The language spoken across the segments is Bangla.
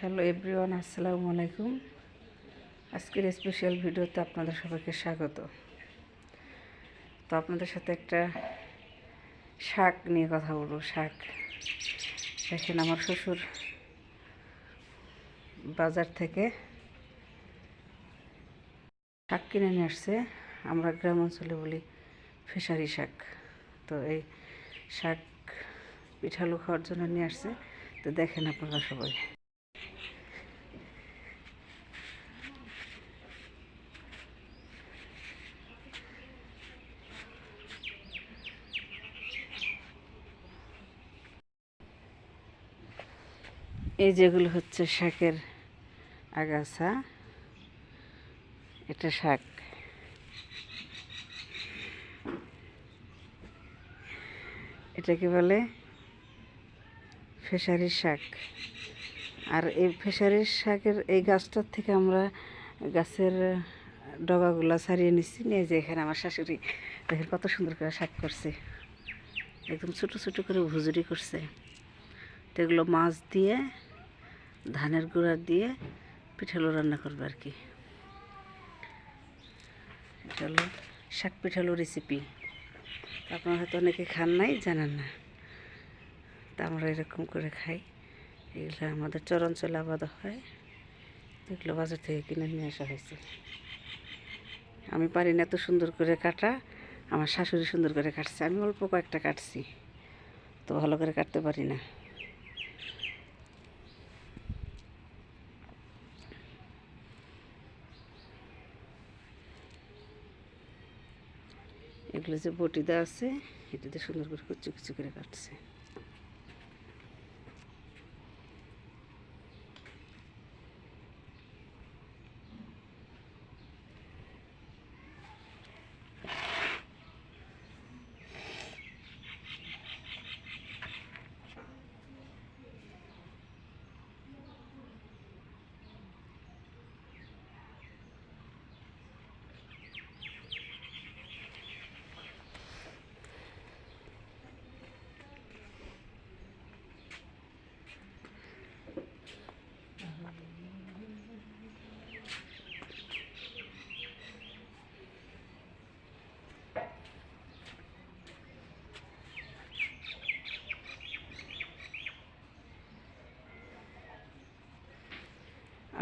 হ্যালো এভরিওয়ান, আসসালামু আলাইকুম। আজকের স্পেশাল ভিডিওতে আপনাদের সবাইকে স্বাগত। তো আপনাদের সাথে একটা শাক নিয়ে কথা বলবো। শাক দেখেন, আমার শ্বশুর বাজার থেকে শাক কিনে নিয়ে আসছে। আমরা গ্রাম অঞ্চলে বলি ফিশারি শাক। তো এই শাক পিঠালু খাওয়ার জন্য নিয়ে আসছে। তো দেখেন আপনারা সবাই। এই যেগুলো হচ্ছে শাকের আগাছা, এটা শাক। এটাকে বলে ফিশারির শাক। আর এই ফিশারির শাকের এই গাছটার থেকে আমরা গাছের ডগাগুলো ছাড়িয়ে নিচ্ছি, নিয়ে যে এখানে আমার শাশুড়ি দেখেন কত সুন্দর করে শাক করছে, একদম ছোটো ছোটো করে ভুজুরি করছে। তো এগুলো মাছ দিয়ে, ধানের গুঁড়া দিয়ে পিঠালো রান্না করবে আর কি। এটা হলো শাক পিঠালো রেসিপি। আপনারা হয়তো অনেকে খান নাই, জানেন না। তা আমরা এরকম করে খাই। এগুলো আমাদের চরাঞ্চলে আবাদ হয়। এগুলো বাজার থেকে কিনে নিয়ে আসা হয়েছে। আমি পারি না এত সুন্দর করে কাটা, আমার শাশুড়ি সুন্দর করে কাটছে। আমি অল্প কয়েকটা কাটছি, তো ভালো করে কাটতে পারি না। এগুলো যে বটি দেওয়া আছে, এটাতে সুন্দর করে কুচি কুচি করে কাটছে।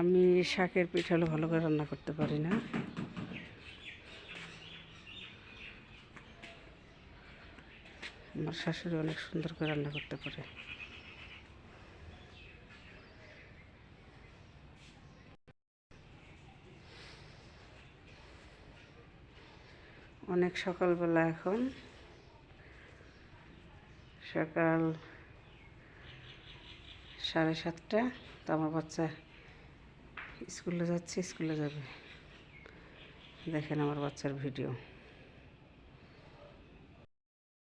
আমি শাকের পিঠালো ভালো করে রান্না করতে পারি না। আমার শাশুড়ি অনেক সুন্দর করে রান্না করতে পারে। অনেক সকালবেলা, এখন সকাল 7:30। তো আমার বাচ্চা স্কুলে যাচ্ছে, স্কুলে যাবে। দেখেন আমার বাচ্চার ভিডিও।